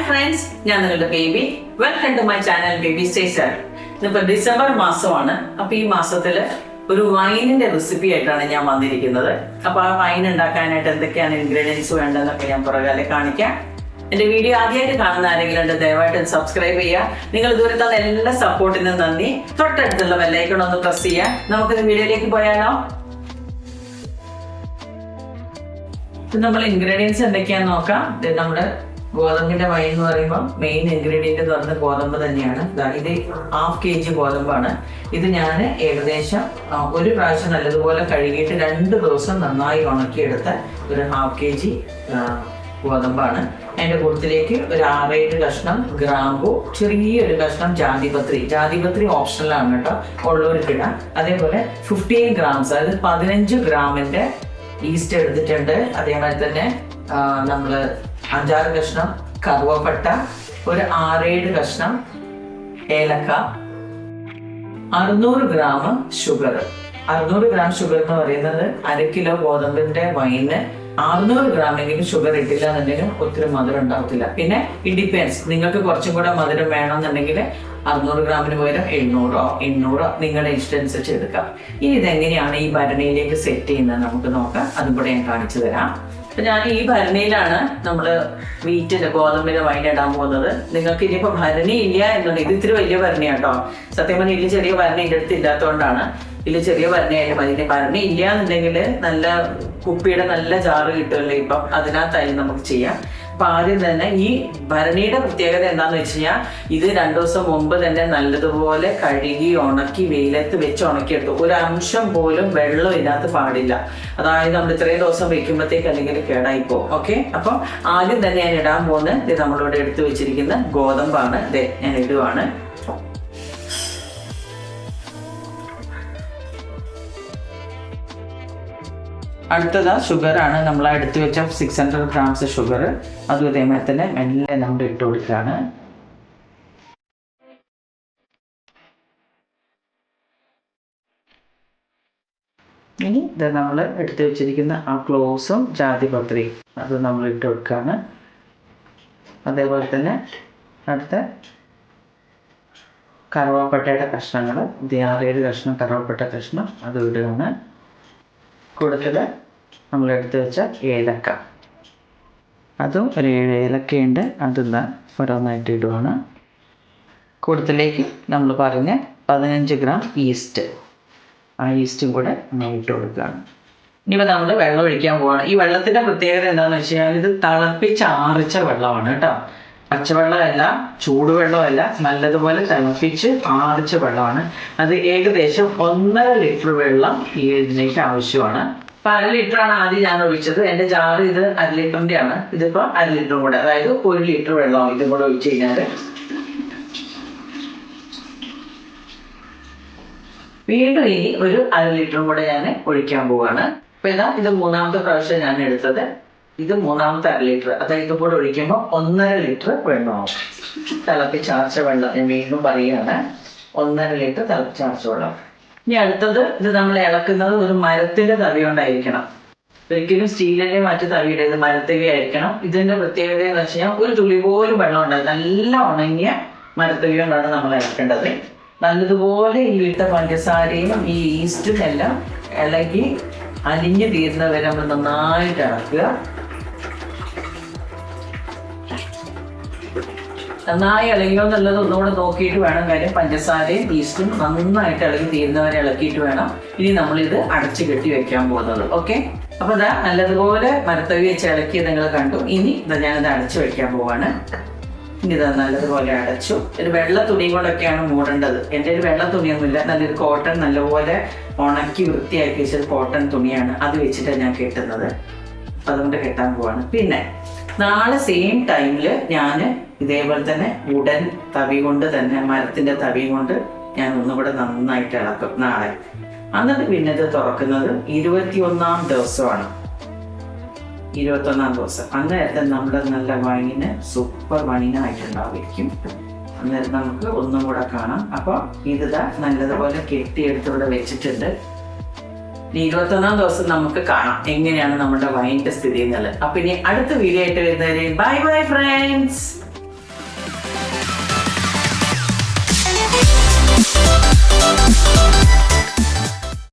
Friends, ഞാൻ നിങ്ങളുടെ baby. Welcome to my channel baby station. ഇന്നിപ്പോ ഡിസംബർ മാസമാണ്. അപ്പൊ ഈ മാസത്തില് ഒരു വൈനിന്റെ റെസിപ്പി ആയിട്ടാണ് ഞാൻ വന്നിരിക്കുന്നത്. അപ്പൊ ആ വൈൻ ഉണ്ടാക്കാനായിട്ട് എന്തൊക്കെയാണ് ഇൻഗ്രീഡിയൻസ് വേണ്ടതെന്നൊക്കെ ഞാൻ പുറകെ കാണിക്കാം. എന്റെ വീഡിയോ ആദ്യമായിട്ട് കാണുന്ന ആരെങ്കിലും ഉണ്ട്, ദയവായിട്ട് സബ്സ്ക്രൈബ് ചെയ്യുക. നിങ്ങൾ ഇതുവരെ തന്ന എല്ലാ സപ്പോർട്ടിനും നന്ദി. തൊട്ടടുത്തുള്ള ബെല്ലൈക്കൺ ഒന്ന് പ്രസ് ചെയ്യുക. നമുക്കിത് വീഡിയോയിലേക്ക് പോയാലോ? നമ്മൾ ഇൻഗ്രീഡിയൻസ് എന്തൊക്കെയാന്ന് നോക്കാം. നമ്മുടെ ഗോതമ്പിന്റെ വൈൻ എന്ന് പറയുമ്പോൾ മെയിൻ ഇൻഗ്രീഡിയന്റ് എന്ന് പറയുന്നത് ഗോതമ്പ് തന്നെയാണ്. ഇത് 1/2 kg ഗോതമ്പാണ്. ഇത് ഞാൻ ഏകദേശം ഒരു പ്രാവശ്യം നല്ലതുപോലെ കഴുകിയിട്ട് 2 ദിവസം നന്നായി ഉണക്കിയെടുത്ത ഒരു 1/2 kg ഗോതമ്പാണ്. അതിന്റെ കൂട്ടത്തിലേക്ക് ഒരു 6-7 കഷ്ണം ഗ്രാമ്പു, ചെറിയൊരു കഷ്ണം ജാതിപത്രി ഓപ്ഷണലാണ് കേട്ടോ, ഉള്ളവർക്കിടാം. അതേപോലെ 15 grams, അതായത് 15 ഗ്രാമിന്റെ ഈസ്റ്റ് എടുത്തിട്ടുണ്ട്. അതേമാതിരി തന്നെ നമ്മള് 5-6 കഷ്ണം കറുവപ്പട്ട, ഒരു 6-7 കഷ്ണം ഏലക്ക, 600 ഗ്രാം ഷുഗർ. 600 ഗ്രാം ഷുഗർ എന്ന് പറയുന്നത് 1 കിലോ ഗോതമ്പിന്റെ വൈന് 600 ഗ്രാമെങ്കിലും ഷുഗർ ഇട്ടില്ല എന്നുണ്ടെങ്കിൽ ഒത്തിരി മധുരം ഉണ്ടാവത്തില്ല. പിന്നെ ഇറ്റ് ഡിപ്പെൻസ്, നിങ്ങൾക്ക് കുറച്ചും കൂടെ മധുരം വേണമെന്നുണ്ടെങ്കിൽ 600 ഗ്രാമിന് പകരം 700 നിങ്ങളുടെ ഇഷ്ടമനുസരിച്ച് എടുക്കാം. ഇനി ഇതെങ്ങനെയാണ് ഈ ഭരണിയിലേക്ക് സെറ്റ് ചെയ്യുന്നത് നമുക്ക് നോക്കാം. അതും കൂടെ ഞാൻ കാണിച്ചു തരാം. അപ്പൊ ഞാൻ ഈ ഭരണിയിലാണ് നമ്മൾ ഗോതമ്പിന്റെ വൈൻ ഇടാൻ പോകുന്നത്. നിങ്ങൾക്ക് ഇനിയിപ്പോ ഭരണി ഇല്ല എന്നുണ്ടെങ്കിൽ, ഇത് ഇത്തിരി വലിയ ഭരണിയാട്ടോ. സത്യം പറഞ്ഞാൽ ഇതിൽ ചെറിയ ഭരണി എൻ്റെ അടുത്ത് ഇല്ലാത്തതുകൊണ്ടാണ്. ഇതിൽ ചെറിയ ഭരണിയായാലും മതി. ഭരണി ഇല്ല എന്നുണ്ടെങ്കിൽ നല്ല കുപ്പിയുടെ നല്ല ജാറ് കിട്ടുമല്ലോ ഇപ്പം, അതിനകത്തായാലും നമുക്ക് ചെയ്യാം. അപ്പൊ ആദ്യം തന്നെ ഈ ഭരണിയുടെ പ്രത്യേകത എന്താന്ന് വെച്ച് കഴിഞ്ഞാൽ, ഇത് 2 ദിവസം മുമ്പ് തന്നെ നല്ലതുപോലെ കഴുകി ഉണക്കി വെയിലത്ത് വെച്ച് ഉണക്കിയെടുത്തു. ഒരു അംശം പോലും വെള്ളം ഇതിനകത്ത് പാടില്ല. അതായത് നമ്മൾ ഇത്രയും ദിവസം വെക്കുമ്പോഴത്തേക്ക് അല്ലെങ്കിൽ കേടായിപ്പോ. ഓക്കെ, അപ്പൊ ആദ്യം തന്നെ ഞാൻ ഇടാൻ പോകുന്നത് ഇത് നമ്മളിവിടെ എടുത്തു വെച്ചിരിക്കുന്ന ഗോതമ്പാണ്. ഇതേ ഞാൻ ഇടുവാണ്. അടുത്തത് ഷുഗറാണ്. നമ്മൾ എടുത്തു വെച്ച 600 grams ഷുഗർ. അതും ഇതേമാതിരി തന്നെ മെല്ലെ നമ്മൾ ഇട്ട് കൊടുക്കുകയാണ്. ഇനി ഇത് നമ്മൾ എടുത്തു വെച്ചിരിക്കുന്ന ആ ക്ലോസും ജാതിപത്രി അത് നമ്മൾ ഇട്ട് കൊടുക്കുകയാണ്. അതേപോലെ തന്നെ അടുത്ത കറുവപ്പട്ടയുടെ കഷ്ണങ്ങൾ, 6-7 കഷ്ണം കറുവപ്പട്ട കഷ്ണം അത് ഇടുകയാണ്. കൂടുതൽ നമ്മൾ എടുത്ത് വെച്ച ഏലക്ക, അതും ഒരു 7 ഏലക്കയുണ്ട്, അതെന്താ ഓരോന്നായിട്ട് ഇടുവാണ്. കൂടുതലേക്ക് നമ്മൾ പറഞ്ഞ 15 ഗ്രാം ഈസ്റ്റ്, ആ ഈസ്റ്റും കൂടെ ഇട്ട് കൊടുക്കുകയാണ്. ഇനിയിപ്പോൾ നമ്മൾ വെള്ളം ഒഴിക്കാൻ പോവാണ്. ഈ വെള്ളത്തിൻ്റെ പ്രത്യേകത എന്താണെന്ന് വെച്ച് കഴിഞ്ഞാൽ, ഇത് തിളപ്പിച്ചാറിച്ച വെള്ളമാണ് കേട്ടോ. പച്ചവെള്ളമല്ല, ചൂടുവെള്ളമല്ല, നല്ലതുപോലെ തിളപ്പിച്ച് ആറിച്ച വെള്ളമാണ്. അത് ഏകദേശം 1.5 ലിറ്റർ വെള്ളം ഈ ഇതിലേക്ക് ആവശ്യമാണ്. ഇപ്പം 1/2 ലിറ്ററാണ് ആദ്യം ഞാൻ ഒഴിച്ചത്. എൻ്റെ ജാറ് ഇത് 1/2 ലിറ്ററിൻ്റെ ആണ്. ഇതിപ്പോൾ 1/2 ലിറ്ററും കൂടെ, അതായത് 1 ലിറ്റർ വെള്ളം ഇതും കൂടെ ഒഴിച്ച് കഴിഞ്ഞാൽ വീണ്ടും ഇനി ഒരു 1/2 ലിറ്ററും കൂടെ ഞാൻ ഒഴിക്കാൻ പോവാണ്. അപ്പം ഇതാ, ഇത് 3ാമത്തെ പ്രാവശ്യം ഞാൻ എടുത്തത്. ഇത് 3ാമത്തെ 1/2 ലിറ്റർ, അതായത് ഇത് കൂടെ ഒഴിക്കുമ്പോൾ 1.5 ലിറ്റർ വെള്ളമാവും. തിളപ്പിച്ചാർച്ച വെള്ളം ഞാൻ വീണ്ടും പറയുകയാണ്, 1.5 ലിറ്റർ തിളപ്പിച്ചാർച്ച വെള്ളം. ഇനി അടുത്തത്, ഇത് നമ്മൾ ഇളക്കുന്നത് ഒരു മരത്തിന്റെ തവി കൊണ്ടായിരിക്കണം. ഒരിക്കലും സ്റ്റീലിന്റെ മറ്റു തവിയുടെ, ഇത് മരത്തവി ആയിരിക്കണം. ഇതിന്റെ പ്രത്യേകത എന്ന് വെച്ച് കഴിഞ്ഞാൽ ഒരു തുള്ളി പോലും വെള്ളം ഉണ്ടാകും. നല്ല ഉണങ്ങിയ മരത്തവി കൊണ്ടാണ് നമ്മൾ ഇളക്കേണ്ടത്. നല്ലതുപോലെ ഈ ഇട്ട പഞ്ചസാരയും ഈ ഈസ്റ്റും എല്ലാം ഇളകി അലിഞ്ഞു തീരുന്നവരെ നമ്മൾ നന്നായിട്ട് ഇളക്കുക. നന്നായി ഇളകിയോ എന്നുള്ളത് ഒന്നുകൂടെ നോക്കിയിട്ട് വേണം. കാര്യം പഞ്ചസാരയും ഈസ്റ്റും നന്നായിട്ട് ഇളകി തീരുന്നവരെ ഇളക്കിയിട്ട് വേണം ഇനി നമ്മളിത് അടച്ചു കെട്ടി വെക്കാൻ പോകുന്നത്. ഓക്കെ, അപ്പൊ ഇതാ നല്ലതുപോലെ മരത്തവി വെച്ച് ഇളക്കി നിങ്ങൾ കണ്ടു. ഇനി ഇതാ ഞാനിത് അടച്ചു വെക്കാൻ പോവാണ്. ഇനി ഇതാ നല്ലതുപോലെ അടച്ചു. ഒരു വെള്ള തുണി കൊണ്ടൊക്കെയാണ് മൂടേണ്ടത്. എൻ്റെ ഒരു വെള്ള തുണിയൊന്നുമില്ല, നല്ലൊരു കോട്ടൺ, നല്ലപോലെ ഉണക്കി വൃത്തിയാക്കി വെച്ചത് കോട്ടൺ തുണിയാണ്. അത് വെച്ചിട്ടാണ് ഞാൻ കെട്ടുന്നത്. അതുകൊണ്ട് കെട്ടാൻ പോവാണ്. പിന്നെ നാളെ സെയിം ടൈമിൽ ഞാൻ ഇതേപോലെ തന്നെ ഉടൻ തവി കൊണ്ട് തന്നെ, മരത്തിന്റെ തവി കൊണ്ട് ഞാൻ ഒന്നുകൂടെ നന്നായിട്ട് ഇളക്കും നാളെ. എന്നിട്ട് പിന്നെ ഇത് തുറക്കുന്നത് 21ാം ദിവസമാണ്. 21ാം ദിവസം അന്നേരത്തെ നമ്മുടെ നല്ല വൈന് സൂപ്പർ വൈനായിട്ടുണ്ടാവുമായിരിക്കും. അന്നേരം നമുക്ക് ഒന്നും കൂടെ കാണാം. അപ്പോൾ ഇത് നല്ലതുപോലെ കെട്ടിയെടുത്ത് ഇവിടെ വെച്ചിട്ടുണ്ട്. 21ാം ദിവസം നമുക്ക് കാണാം എങ്ങനെയാണ് നമ്മുടെ വൈൻ്റെ സ്ഥിതി എന്നുള്ളത്. അപ്പൊ ഇനി അടുത്ത വീഡിയോ ആയിട്ട് വരുന്നവരെ ബൈ ബൈ ഫ്രണ്ട്സ്.